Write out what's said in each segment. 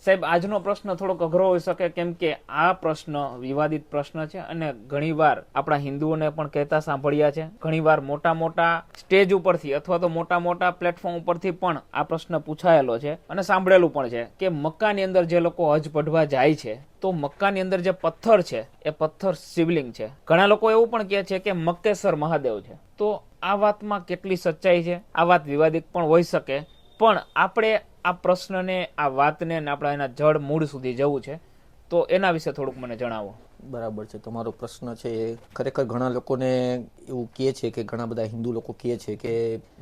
સાહેબ, આજનો પ્રશ્ન થોડોક અઘરો હોઈ શકે, કેમ કે આ પ્રશ્ન વિવાદિત પ્રશ્ન છે અને ઘણીવાર આપણા હિન્દુઓને પણ કહેતા સાંભળ્યા છે. ઘણીવાર મોટા મોટા સ્ટેજ ઉપરથી અથવા તો મોટા મોટા પ્લેટફોર્મ ઉપરથી પણ આ પ્રશ્ન પૂછાયેલો છે અને સાંભળેલું પણ છે કે મક્કાની અંદર જે લોકો હજ પઢવા જાય છે તો મક્કાની અંદર જે પથ્થર છે એ પથ્થર શિવલિંગ છે. ઘણા લોકો એવું પણ કહે છે કે મક્કેશ્વર મહાદેવ છે. તો આ વાતમાં કેટલી સચ્ચાઈ છે? આ વાત વિવાદિત પણ હોઈ શકે, પણ આપણે આ પ્રશ્નને, આ વાતને આપણે એના જડ મૂળ સુધી જવું છે, તો એના વિશે થોડુંક મને જણાવો. બરાબર છે. તમારો પ્રશ્ન છે એ ખરેખર ઘણા લોકોને એવું કહે છે કે ઘણા બધા હિન્દુ લોકો કહે છે કે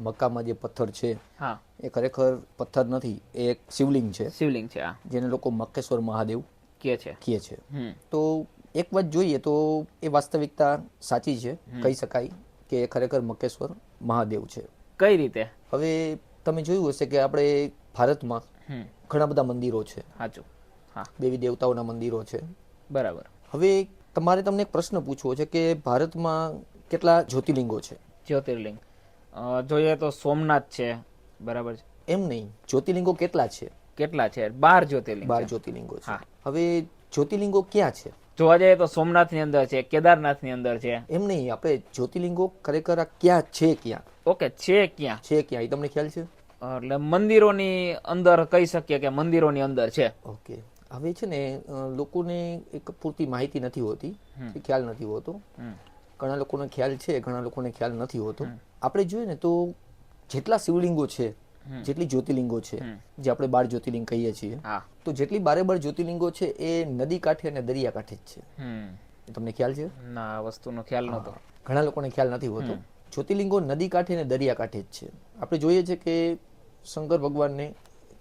મક્કામાં જે પથ્થર છે હા, એ ખરેખર પથ્થર નથી, એ એક શિવલિંગ છે. શિવલિંગ છે આ, જેને લોકો મક્કેશ્વર મહાદેવ કે છે. કહે છે. તો એક વાત જોઈએ તો એ વાસ્તવિકતા સાચી છે, કહી શકાય કે એ ખરેખર મક્કેશ્વર મહાદેવ છે. કઈ રીતે? હવે તમે જોયું હશે કે આપણે ભારતમાં ઘણા બધા મંદિરો છે. સાચું. હા, દેવી દેવતાઓના મંદિરો છે. બરાબર. હવે તમને એક પ્રશ્ન પૂછવો છે કે ભારતમાં કેટલા જ્યોતિર્લિંગો છે? જ્યોતિર્લિંગ જોઈએ તો સોમનાથ છે, બરાબર છે. એમ નહીં, જ્યોતિર્લિંગો કેટલા છે? કેટલા છે? 12 જ્યોતિર્લિંગ. 12 જ્યોતિર્લિંગો છે. હા. હવે જ્યોતિર્લિંગો ક્યાં છે? જોવા જઈએ તો સોમનાથની અંદર છે, કેદારનાથની અંદર છે. એમ નહીં, આપણે જ્યોતિર્લિંગો ખરેખર આ ક્યાં છે? ક્યાં ઓકે, છે ક્યાં? છે ક્યાં, એ તમને ખ્યાલ છે? એટલે મંદિરોની અંદર કહી શકીએ કે મંદિરોની અંદર છે. ઓકે. હવે છે ને લોકોને એક પૂરતી માહિતી નથી હોતી, ખ્યાલ નથી હોતો. ઘણા લોકોને ખ્યાલ છે, ઘણા લોકોને ખ્યાલ નથી હોતો. આપણે જોઈએ ને તો જેટલા શિવલિંગો છે, જેટલી જ્યોતિર્લિંગો છે, જે આપણે 12 જ્યોતિર્લિંગ કહીએ છીએ, તો જેટલી 12 જ્યોતિર્લિંગો છે એ નદી કાંઠે અને દરિયા કાંઠે જ છે. તમને ખ્યાલ છે? ના, આ વસ્તુનો ખ્યાલ નહોતો. ઘણા લોકોને ખ્યાલ નથી હોતો. જ્યોતિર્લિંગો નદી કાંઠે અને દરિયા કાંઠે જ છે. આપણે જોઈએ છે કે શંકર ભગવાનને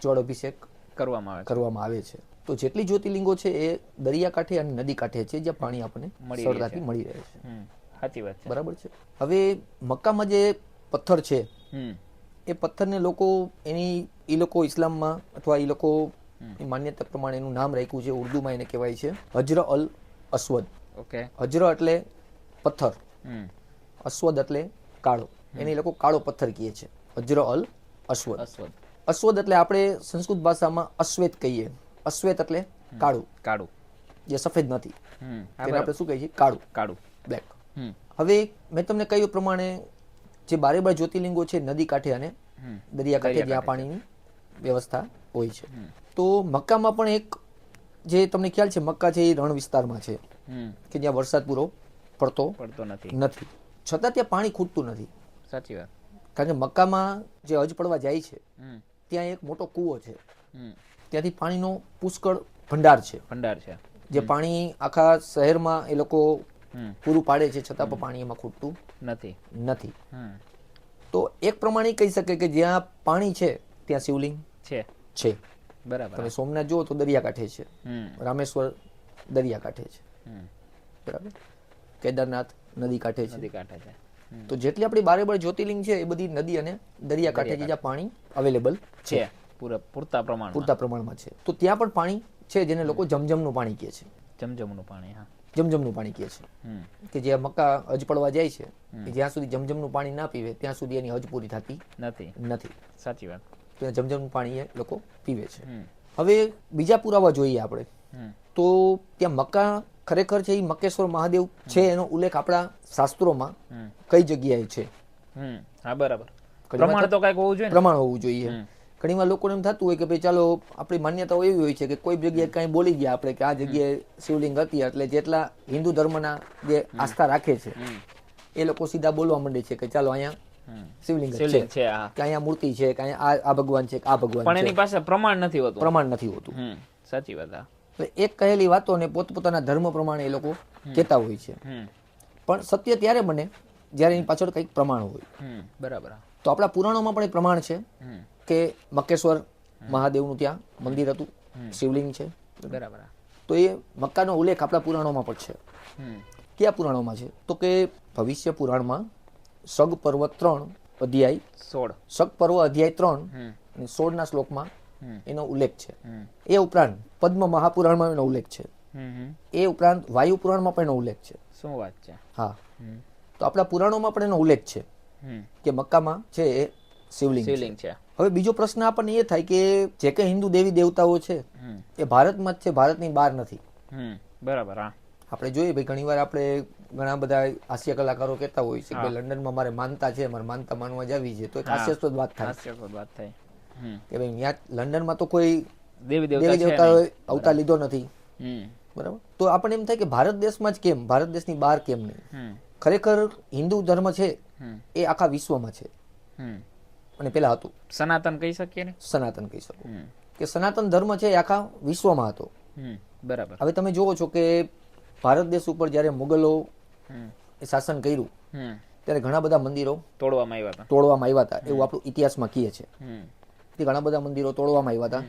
જળ અભિષેક કરવામાં આવે છે. તો જેટલી જ્યોતિર્લિંગો છે એ દરિયા કાંઠે અને નદી કાંઠે છે, જ્યાં પાણી આપણને સરળતાથી મળી રહે છે. સાચી વાત છે. બરાબર છે. હવે મક્કામાં જે પથ્થર છે એ પથ્થરને લોકો એ લોકો ઇસ્લામમાં અથવા એ લોકો માન્યતા પ્રમાણે એનું નામ રાખ્યું છે, ઉર્દુમાં એને કહેવાય છે હજર અલ અસ્વદ. ઓકે. હજર એટલે પથ્થર, અસ્વદ એટલે કાળો. એને એ લોકો કાળો પથ્થર કહે છે, હજર અલ અસ્વદ. અસ્વદ એટલે આપણે સંસ્કૃત ભાષામાં અશ્વેત કહીએ. અશ્વેત એટલે કાળું, કાળું, જે સફેદ નથી. તેને આપણે શું કહીએ છીએ? કાળું, કાળું, બ્લેક. હવે મેં તમને કહ્યું પ્રમાણે જે 12 જ્યોતિર્લિંગો છે નદી કાંઠે અને દરિયા કાંઠે, જ્યાં પાણીની વ્યવસ્થા હોય છે. તો મક્કામાં પણ એક, જે તમને ખ્યાલ છે, મક્કા છે એ રણ વિસ્તારમાં છે કે જ્યાં વરસાદ પૂરો પડતો નથી, છતાં ત્યાં પાણી ખૂટતું નથી. સાચી વાત. કારણ કે મક્કામાં જે હજ પડવા જાય છે ત્યાં એક મોટો કૂવો છે, ત્યાંથી પાણીનો પુષ્કળ ભંડાર છે, જે પાણી આખા શહેરમાં એ લોકો પૂરું પાડે છે, છતાં પણ પાણી એમાં ખૂટતું નથી. તો એક પ્રમાણે કહી શકે કે જ્યાં પાણી છે ત્યાં શિવલિંગ છે. બરાબર. તમે સોમનાથ જુઓ તો દરિયા કાંઠે છે, રામેશ્વર દરિયા કાંઠે છે, બરાબર. કેદારનાથ નદી કાંઠે છે. તો જેટલી આપણી 12 જ્યોતિર્લિંગ છે એ બધી નદી અને દરિયા કાંઠે જ્યાં પાણી અવેલેબલ છે, પૂરતા પ્રમાણમાં છે. તો ત્યાં પણ પાણી છે જેને લોકો જમજમનું પાણી કહે છે. જમજમનું પાણી. હા, જમજમનું પાણી કહે છે. કે જે મક્કા હજ પડવા જાય છે જ્યાં સુધી જમજમનું પાણી ના પીવે ત્યાં સુધી એની હજ પૂરી થતી નથી. સાચી વાત. તો જમજમનું પાણી એ લોકો પીવે છે. હવે બીજા પુરાવા જોઈએ આપણે તો ત્યાં મક્કા ખરેખર છે એ મક્કેશ્વર મહાદેવ છે એનો ઉલ્લેખ આપણા શાસ્ત્રોમાં કઈ જગ્યાએ છે? હા, બરાબર. પ્રમાણ તો કઈક હોવું જોઈએ. પ્રમાણ હોવું જોઈએ. ઘણીવાર લોકોને એમ થતું હોય કે ભાઈ ચાલો, આપણી માન્યતાઓ એવી હોય છે કે કોઈ જગ્યાએ કઈ બોલી ગયા આપણે કે આ જગ્યાએ શિવલિંગ હતી, એટલે જેટલા હિન્દુ ધર્મના જે આસ્થા રાખે છે એ લોકો સીધા બોલવા માંડે છે કે ચાલો અહીંયા શિવલિંગ છે, કે અહીંયા મૂર્તિ છે, કે અહીંયા આ ભગવાન છે, આ ભગવાન છે. પણ એની પાસે પ્રમાણ નથી હોતું. સાચી વાત. એટલે એક કહેલી વાતોને પોતપોતાના ધર્મ પ્રમાણે એ લોકો કહેતા હોય છે, પણ સત્ય ત્યારે બને જ્યારે એની પાછળ કંઈક પ્રમાણ હોય. બરાબર. તો આપણા પુરાણોમાં પણ એક પ્રમાણ છે કે મક્કેશ્વર મહાદેવનું ત્યાં મંદિર હતું, શિવલિંગ છે, બરાબર. તો એ મક્કાનો ઉલ્લેખ આપણા પુરાણોમાં પણ છે. કયા પુરાણોમાં છે? તો કે ભવિષ્ય પુરાણમાં સગ પર્વ 3 અધ્યાય 16, સગ પર્વ અધ્યાય 3 અને 16ના શ્લોકમાં એનો ઉલ્લેખ છે. એ ઉપરાંત પદ્મ મહાપુરાણમાં એનો ઉલ્લેખ છે. એ ઉપરાંત વાયુ પુરાણમાં પણ એનો ઉલ્લેખ છે. શું વાત છે? હા. તો આપણા પુરાણોમાં પણ એનો ઉલ્લેખ છે કે મક્કામાં છે એ શિવલિંગ છે. શિવલિંગ છે. હવે બીજો પ્રશ્ન આપણને એ થાય કે જે કંઈ હિન્દુ દેવી દેવતાઓ છે એ ભારતમાં જ છે, ભારતની બહાર નથી. બરાબર. હા, આપણે જોઈએ ભાઈ ઘણીવાર આપણે ઘણા બધા હાસ્ય કલાકારો કહેતા હોય છે કે લંડનમાં મારે માનતા છે, મારે માનતા માનવા જાવી છે, તો એક હાસ્યાસ્પદ વાત થાય કે ભાઈ ત્યાં લંડનમાં તો કોઈ દેવી દેવતાઓ અવતાર લીધો નથી. બરાબર. તો આપણને એમ થાય કે ભારત દેશમાં જ કેમ, ભારત દેશની બહાર કેમ નહીં? ખરેખર હિન્દુ ધર્મ છે એ આખા વિશ્વમાં છે અને પેલા હતું. સનાતન કહી શકીએ ને? સનાતન કહી શકો કે સનાતન ધર્મ છે એ આખા વિશ્વમાં હતો. બરાબર. હવે તમે જુઓ છો કે ભારત દેશ ઉપર જ્યારે મુગલો શાસન કર્યું ત્યારે ઘણા બધા મંદિરો તોડવામાં આવ્યા હતા એવું આપણું ઇતિહાસમાં કહે છે કે ઘણા બધા મંદિરો તોડવામાં આવ્યા હતા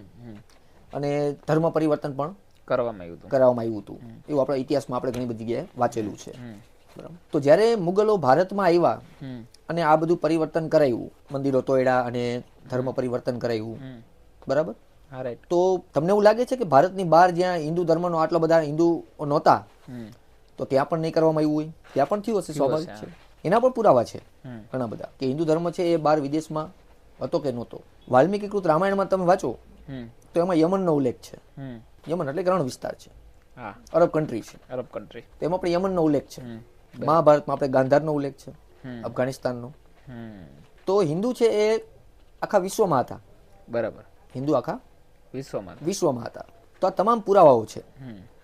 અને ધર્મ પરિવર્તન પણ કરવામાં આવ્યું હતું એવું આપણા ઇતિહાસમાં આપણે ઘણી બધી જગ્યાએ વાંચેલું છે. બરાબર. તો જ્યારે મુગલો ભારતમાં આવ્યા અને આ બધું પરિવર્તન કરાયું, મંદિરો તોડ્યા અને ધર્મ પરિવર્તન કરાયું, બરાબર, તો તમને એવું લાગે છે કે ભારતની બહાર જ્યાં હિન્દુ ધર્મનો આટલા બધા હિન્દુ નહોતા તો ત્યાં પણ નહીં કરવામાં આવ્યું હોય? ત્યાં પણ થયું હશે, સ્વાભાવિક છે. એના પણ પુરાવા છે ઘણા બધા કે હિન્દુ ધર્મ છે એ બહાર વિદેશમાં હતો કે નહોતો. વાલ્મીકી કૃત રામાયણમાં તમે વાંચો તો એમાં યમનનો ઉલ્લેખ છે. યમન એટલે રણ વિસ્તાર છે, અરબ કન્ટ્રી છે. તેમાં પણ યમનનો ઉલ્લેખ છે. મહાભારતમાં આપણે ગાંધારનો ઉલ્લેખ છે, અફઘાનિસ્તાનનો. તો હિન્દુ છે એ આખા વિશ્વમાં હતા. બરાબર. હિન્દુ આખા વિશ્વમાં હતા. તો આ તમામ પુરાવાઓ છે.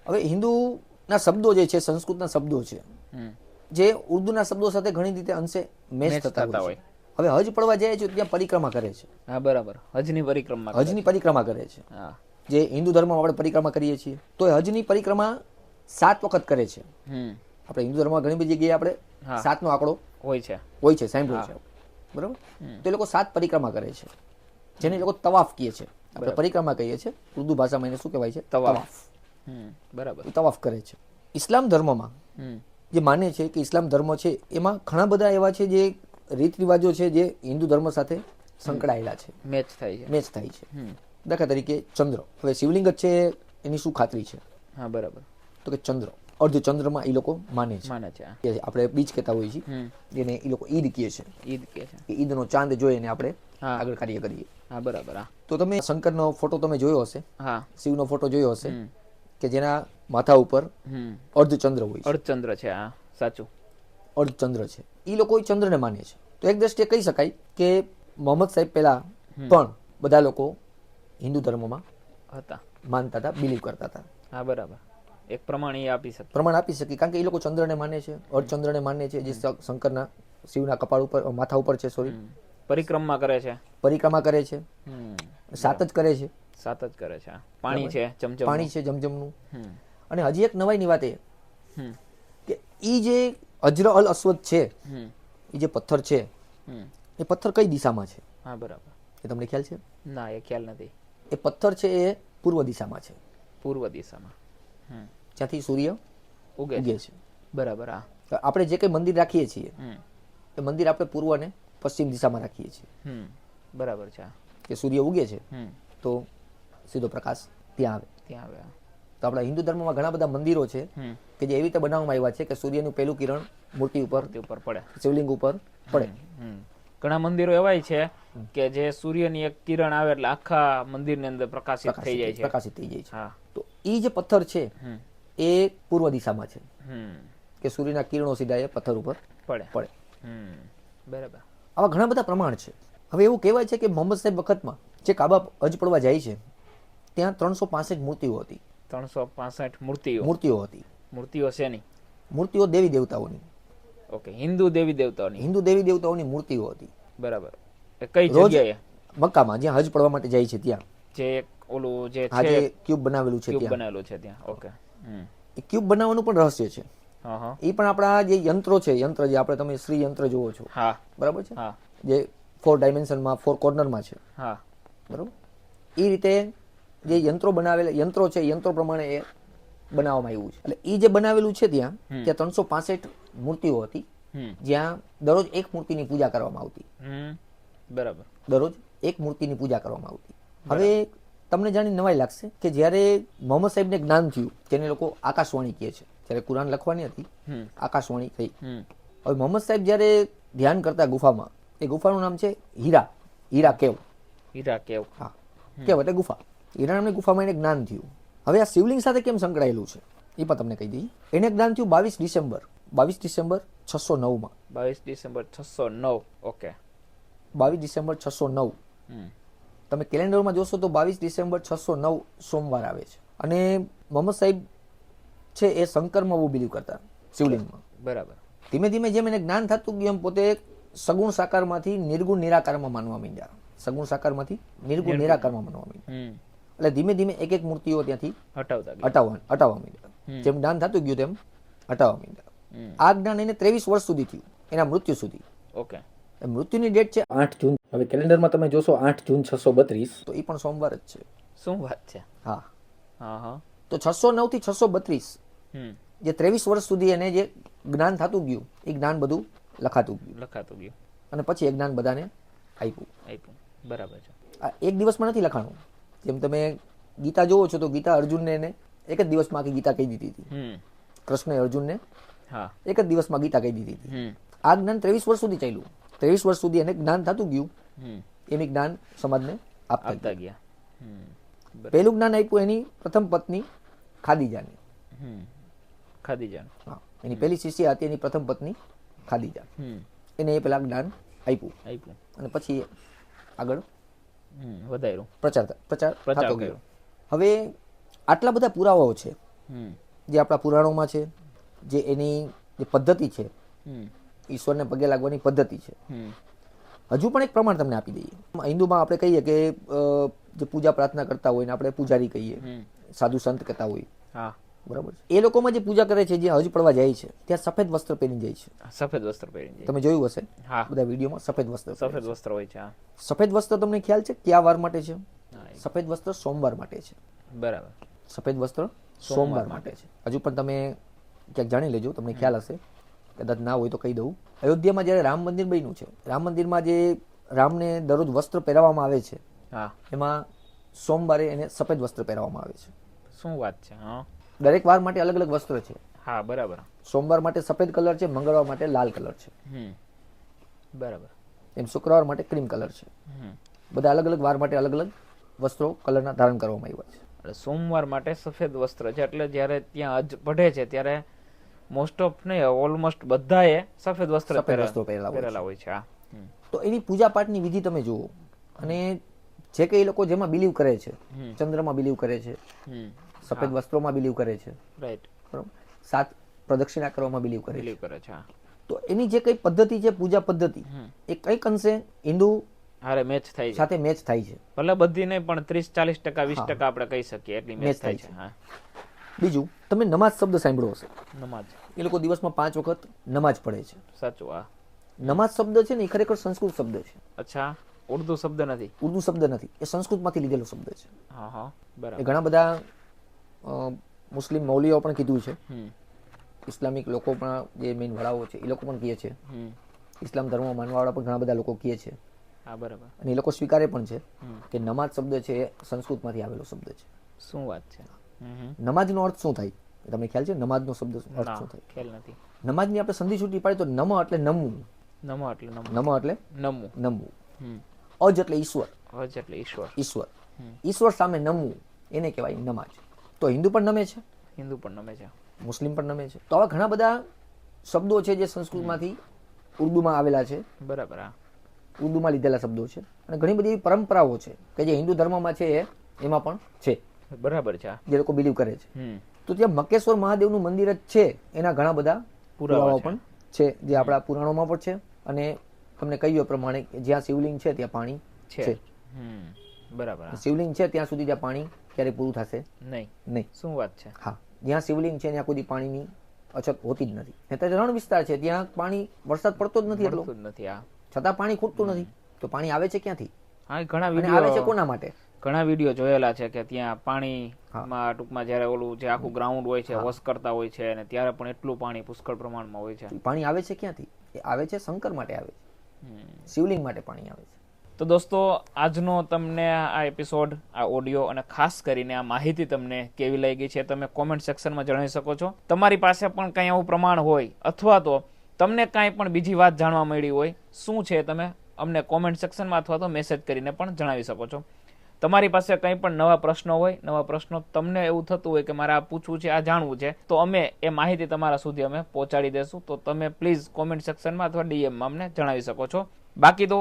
હવે હિન્દુના શબ્દો જે છે, સંસ્કૃતના શબ્દો છે જે ઉર્દુના શબ્દો સાથે ઘણી રીતે અંશે મેચ થતા હોય. હવે હજ પડવા જાય છે ત્યાં પરિક્રમા કરે છે. બરાબર. હજની પરિક્રમા કરે છે. જે હિન્દુ ધર્મમાં આપણે પરિક્રમા કરીએ છીએ તો એ હજની પરિક્રમા 7 વખત કરે છે. આપણે હિન્દુ ધર્મમાં ઘણી બધી જગ્યાએ આપણે 7નો આંકડો હોય છે, સાંભળ્યો છે. બરાબર. તો એ લોકો 7 પરિક્રમા કરે છે જેને લોકો તવાફ કહે છે. આપણે પરિક્રમા કહીએ છીએ, ઉર્દુ ભાષામાં એને શું કહેવાય છે? તવાફ. બરાબર. તવાફ કરે છે. ઇસ્લામ ધર્મમાં જે માને છે કે ઇસ્લામ ધર્મ છે એમાં ઘણા બધા એવા છે જે રીત રિવાજો છે જે હિન્દુ ધર્મ સાથે સંકળાયેલા છે, મેચ થાય છે. દાખલા તરીકે ચંદ્ર. હવે શિવલિંગ જ છે એની શું ખાતરી છે? બરાબર. તો કે ચંદ્ર, અર્ધ ચંદ્રમાં એ લોકો માને છે. આપણે બીજ કહેતા હોઈએ છીએ જેને એ લોકો ઈદ કહે છે. કે ઈદનો ચાંદ જોઈને આપણે આગળ કાર્ય કરીએ. બરાબર. તો તમે શંકરનો ફોટો તમે જોયો હશે, શિવનો ફોટો જોયો હશે કે જેના માથા ઉપર અર્ધચંદ્ર હોય છે. અર્ધચંદ્ર છે. સાચું, અર્ધચંદ્ર છે. એ લોકો ચંદ્રને માને છે. તો એક દ્રષ્ટિએ કહી શકાય કે મોહમ્મદ સાહેબ પહેલા પણ બધા લોકો હિન્દુ ધર્મમાં માનતા હતા, બિલીવ કરતા હતા. બરાબર. એક પ્રમાણ આપી શકે કારણ કે એ લોકો ચંદ્રને માને છે, અર્ધચંદ્રને માને છે જે શંકરના શિવના કપાળ ઉપર, માથા ઉપર છે. પરિક્રમા કરે છે. 7 જ કરે છે. પાણી છે જમજમનું. અને હજી એક નવાઈની વાત એ કે ઈ જે અજર અલ અસ્વદ છે, એ જે પથ્થર છે એ પથ્થર કઈ દિશામાં છે? બરાબર. એ તમને ખ્યાલ છે? ના, એ ખ્યાલ નથી. એ પથ્થર છે એ પૂર્વ દિશામાં છે. જ્યાંથી સૂર્ય ઉગે છે. બરાબર. આપણે જે કઈ મંદિર રાખીએ છીએ એ મંદિર આપણે પૂર્વ અને પશ્ચિમ દિશામાં રાખીએ છીએ. બરાબર છે. કે સૂર્ય ઉગે છે તો સીધો પ્રકાશ ત્યાં આવે. તો આપણા હિન્દુ ધર્મમાં ઘણા બધા મંદિરો છે કે જે એવી રીતે બનાવવામાં આવ્યા છે કે સૂર્યનું પહેલું કિરણ મૂર્તિ ઉપર પડે, શિવલિંગ ઉપર પડે. ઘણા મંદિરો એવાય છે કે જે સૂર્યની એક કિરણ આવે એટલે આખા મંદિરની અંદર પ્રકાશિત થઈ જાય છે. તો એ જે પથ્થર છે એ પૂર્વ દિશામાં છે કે સૂર્યના કિરણો સીધા એ પથ્થર ઉપર પડે. બરાબર. આવા ઘણા બધા પ્રમાણ છે. હવે એવું કહેવાય છે કે મોહમ્મદ સાહેબ વખતમાં જે કાબા હજ પડવા જાય છે ત્યાં 365 મૂર્તિઓ હતી. 365 મૂર્તિઓ હતી. મૂર્તિઓ શેની? મૂર્તિઓ દેવી દેવતાઓની. ઓકે. હિન્દુ દેવી દેવતાઓની મૂર્તિઓ હતી. બરાબર. કઈ જગ્યાએ? મક્કામાં, જ્યાં હજ પડવા માટે જાય છે ત્યાં. જે ઓલું જે છે ક્યુબ બનાવેલું છે ત્યાં. ઓકે. એ ક્યુબ બનાવવાનું પણ રહસ્ય છે. એ પણ આપણા જે યંત્રો છે, યંત્ર જે આપણે તમે શ્રી યંત્ર જોવો છો, બરાબર છે, જે 4 ડાયમેન્શનમાં 4 કોર્નરમાં છે, બરાબર. એ રીતે જે યંત્રો છે, યંત્રો પ્રમાણે એ બનાવવામાં આવ્યું છે. એટલે એ જે બનાવેલું છે ત્યાં 365 મૂર્તિઓ હતી જ્યાં દરરોજ એક મૂર્તિની પૂજા કરવામાં આવતી. બરાબર. દરરોજ એક મૂર્તિની પૂજા કરવામાં આવતી. હવે તમને જાણી નવાઈ લાગશે કે જ્યારે મોહમ્મદ સાહેબને જ્ઞાન થયું, જેને લોકો આકાશવાણી કહે છે, જ્યારે કુરાન લખવાની હતી આકાશવાણી થઈ. હવે મોહમ્મદ સાહેબ જ્યારે ધ્યાન કરતા ગુફામાં, એ ગુફાનું નામ છે હીરા. હીરા કેવ. હીરા કેવ. હા, કેવ એટલે ગુફા. હીરા નામની ગુફામાં એને જ્ઞાન થયું. હવે આ શિવલિંગ સાથે કેમ સંકળાયેલું છે એ પણ તમને કહી દઈએ. એને જ્ઞાન થયું 22 ડિસેમ્બર 609 22 ડિસેમ્બર 609. ઓકે. 22 ડિસેમ્બર 609. તમે કેલેન્ડરમાં જોશો તો 22 ડિસેમ્બર 609 સોમવાર આવે છે. અને મોહમ્મદ સાહેબ છે એ શંકરમાં બહુ બિલીવ કરતા, શિવલિંગમાં. બરાબર. ધીમે ધીમે જેમ એને જ્ઞાન થતું ગયું એમ પોતે સગુણ સાકારમાંથી નિર્ગુણ નિરાકારમાં માનવા માંડ્યા. સગુણ સાકારમાંથી નિર્ગુણ નિરાકારમાં માનવા માંડ્યા. એટલે ધીમે ધીમે એક એક મૂર્તિઓ ત્યાંથી હટાવવા માંડ્યા. જેમ જ્ઞાન થતું ગયું તેમ હટાવવા માંડ્યા. આ જ્ઞાન એને 23 વર્ષ સુધી થયું, એના મૃત્યુ સુધી. ઓકે. મૃત્યુની ડેટ છે 8 જૂન. હવે કેલેન્ડરમાં તમે જોશો 8 જૂન 632, તો એ પણ સોમવાર જ છે. શું વાત છે? હા. હા. તો 609 થી 632 જે 23 વર્ષ સુધી એને જે જ્ઞાન થતું ગયું એ જ્ઞાન બધું લખાતું ગયું. અને પછી એ જ્ઞાન બધાને આપ્યું. બરાબર છે. આ એક દિવસમાં નથી લખાણું. જેમ તમે ગીતા જોવો છો તો ગીતા અર્જુનને એને એક જ દિવસમાં આખી ગીતા કહી દીધી હતી. કૃષ્ણએ અર્જુનને એક જ દિવસમાં ગીતા કહી દીધી હતી. આ જ્ઞાન 23 વર્ષ સુધી ચાલ્યું. 23 વર્ષ સુધી એને જ્ઞાન થતું ગયું, એની જ્ઞાન સમાજને આપતા ગયા. પહેલું જ્ઞાન આપ્યું એની પ્રથમ પત્ની ખાદીજાને. હા, એની પહેલી શિષ્ય હતી એની પ્રથમ પત્ની ખાદીજા. એને એ પેલા જ્ઞાન આપ્યું અને પછી આગળ વધાર્યું, પ્રચાર થતો ગયો. હવે આટલા બધા પુરાવાઓ છે જે આપણા પુરાણોમાં છે, જે એની જે પદ્ધતિ છે, ઈશ્વરને પગે લાગવાની પદ્ધતિ છે. હજુ પણ એક પ્રમાણ તમને આપી દઈએ. હિન્દુમાં આપણે કહીએ કે જે પૂજા પ્રાર્થના કરતા હોય ને આપણે પૂજારી કહીએ, સાધુ સંત કહેતા હોય, બરાબર છે. એ લોકોમાં જે પૂજા કરે છે, જે હજ પડવા જાય છે, ત્યાં સફેદ વસ્ત્ર પહેરી જાય છે. સફેદ વસ્ત્ર પહેરી જાય. તમે જોયું હશે બધા વિડીયોમાં સફેદ વસ્ત્ર હોય છે. સફેદ વસ્ત્ર તમને ખ્યાલ છે કયા વાર માટે છે? સફેદ વસ્ત્ર સોમવાર માટે છે. બરાબર. સફેદ વસ્ત્ર સોમવાર માટે છે. હજુ પણ તમે ક્યાંક જાણી લેજો, તમને ખ્યાલ હશે, કદાચ ના હોય તો કહી દઉં. અયોધ્યામાં જ્યારે રામ મંદિર બન્યું છે, રામ મંદિરમાં જે રામને દરરોજ વસ્ત્ર પહેરાવવામાં આવે છે, એમાં સોમવારે એને સફેદ વસ્ત્ર પહેરાવવામાં આવે છે. શું વાત છે? દરેક વાર માટે અલગ અલગ વસ્ત્ર છે. હા, બરાબર. સોમવાર માટે સફેદ કલર છે, મંગળવાર માટે લાલ કલર છે, બરાબર. એમ શુક્રવાર માટે ક્રીમ કલર છે. બધા અલગ અલગ વાર માટે અલગ અલગ વસ્ત્રો કલરના ધારણ કરવામાં આવ્યા છે. એટલે સોમવાર માટે સફેદ વસ્ત્ર છે, એટલે જ્યારે ત્યાં હજ પઢે છે ત્યારે મોસ્ટ ઓફ નહીં, ઓલમોસ્ટ બધાએ સફેદ વસ્ત્ર પહેરેલા હોય છે. તો એની પૂજા પાઠની વિધિ તમે જુઓ, અને જે કે એ લોકો જેમાં બિલીવ કરે છે, ચંદ્રમાં બિલીવ કરે છે, સફેદ વસ્ત્રોમાં બિલીવ કરે છે, રાઈટ, બરાબર, 7 પ્રદક્ષિણા કરવામાં બિલીવ કરે છે. તો એની જે કઈ પદ્ધતિ છે, પૂજા પદ્ધતિ, એ કઈક અંશે હિન્દુ સાથે મેચ થાય છે. ભલે બધી નહીં, પણ 30-40%, 20% આપણે કહી શકીએ એટલી મેચ થાય છે. બીજું, તમે નમાઝ શબ્દ સાંભળ્યો હશે. નમાઝ, એ લોકો દિવસમાં 5 વખત નમાઝ પઢે છે. સાચું. નમાઝ શબ્દ છે ને એ ખરેખર સંસ્કૃત શબ્દ છે. અચ્છા, ઉર્દુ શબ્દ નથી? ઉર્દુ શબ્દ નથી, એ સંસ્કૃતમાંથી લીધેલો શબ્દ છે. બરાબર. એ ઘણા બધા મુસ્લિમ મૌલીઓ પણ કીધું છે, ઇસ્લામિક લોકો પણ જે મેઇન વડાઓ છે એ લોકો પણ કહે છે, ઇસ્લામ ધર્મ માનવાવાળા પણ ઘણા બધા લોકો કહે છે. બરાબર. અને એ લોકો સ્વીકારે પણ છે કે નમાઝ શબ્દ છે એ સંસ્કૃતમાંથી આવેલો શબ્દ છે. શું વાત છે? નમાઝનો અર્થ શું થાય તમને ખ્યાલ છે? નમાઝનો શબ્દ અર્થ શું થાય? ખ્યાલ નથી. નમાઝની આપણે સંધિ છૂટી પાડી તો નમ એટલે નમવું, નમ એટલે નમવું, અજ એટલે ઈશ્વર, ઈશ્વર સામે નમવું, એને કહેવાય નમાઝ. તો હિન્દુ પણ નમે છે, મુસ્લિમ પણ નમે છે. તો આવા ઘણા બધા શબ્દો છે જે સંસ્કૃતમાંથી ઉર્દુમાં આવેલા છે. બરાબર. ઉર્દુમાં લીધેલા શબ્દો છે. અને ઘણી બધી એવી પરંપરાઓ છે કે જે હિન્દુ ધર્મમાં છે, એમાં પણ છે. બરાબર છે. જે લોકો બિલીવ કરે છે. તો ત્યાં મકેશ્વર મહાદેવનું મંદિર જ છે, એના ઘણા બધા પુરાવાઓ પણ છે, જે આપણા પુરાણોમાં પણ છે. અને તમને કહ્યું એ પ્રમાણે જ્યાં શિવલિંગ છે ત્યાં પાણી છે. બરાબર. શિવલિંગ છે ત્યાં સુધી ત્યાં પાણી ક્યારે પૂરું થશે નહીં. શું વાત છે? હા, જ્યાં શિવલિંગ છે ત્યાં કોઈ પાણીની અછત હોતી જ નથી. ત્યાં રણ વિસ્તાર છે, ત્યાં પાણી, વરસાદ પડતો જ નથી, એટલો છતાં પાણી ખૂટતું નથી. તો પાણી આવે છે ક્યાંથી? ઘણા વિડીયો આવે છે કોના માટે? ઘણા વિડીયો જોયેલા છે કે ત્યાં પાણીમાં ટૂંકમાં જ્યારે ઓલું જે આખું ગ્રાઉન્ડ હોય છે, વોશ કરતા હોય છે, અને ત્યારે પણ એટલું પાણી પુષ્કળ પ્રમાણમાં હોય છે. પાણી આવે છે ક્યાંથી? એ આવે છે શંકર માટે આવે છે, શિવલિંગ માટે પાણી આવે છે. તો દોસ્તો, આજનો તમને આ એપિસોડ, આ ઓડિયો અને ખાસ કરીને આ માહિતી તમને કેવી લાગી છે તમે કોમેન્ટ સેક્શનમાં જણાવી શકો છો. તમારી પાસે પણ કંઈ એવું પ્રમાણ હોય, અથવા તો તમને કાંઈ પણ બીજી વાત જાણવા મળી હોય, શું છે તમે અમને કોમેન્ટ સેક્શનમાં અથવા તો મેસેજ કરીને પણ જણાવી શકો છો. તમારી પાસે કંઈ પણ નવા પ્રશ્નો હોય, નવા પ્રશ્નો તમને એવું થતું હોય કે મારે આ પૂછવું છે, આ જાણવું છે, તો અમે એ માહિતી તમારા સુધી અમે પહોંચાડી દેશું. તો તમે પ્લીઝ કોમેન્ટ સેક્શનમાં અથવા ડીએમમાં અમને જણાવી શકો છો. બાકી તો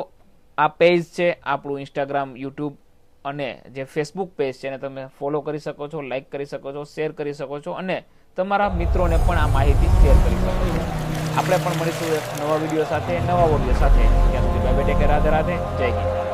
આ પેજ છે આપણું ઇન્સ્ટાગ્રામ, યુટ્યુબ અને જે ફેસબુક પેજ છે એને તમે ફોલો કરી શકો છો, લાઇક કરી શકો છો, શેર કરી શકો છો અને તમારા મિત્રોને પણ આ માહિતી શેર કરી શકો છો. આપણે પણ મળીશું એક નવા વિડીયો સાથે, નવા ઓડિયો સાથે. ત્યાં સુધી bye bye, take care, Radhe Radhe, જય હિન્દ.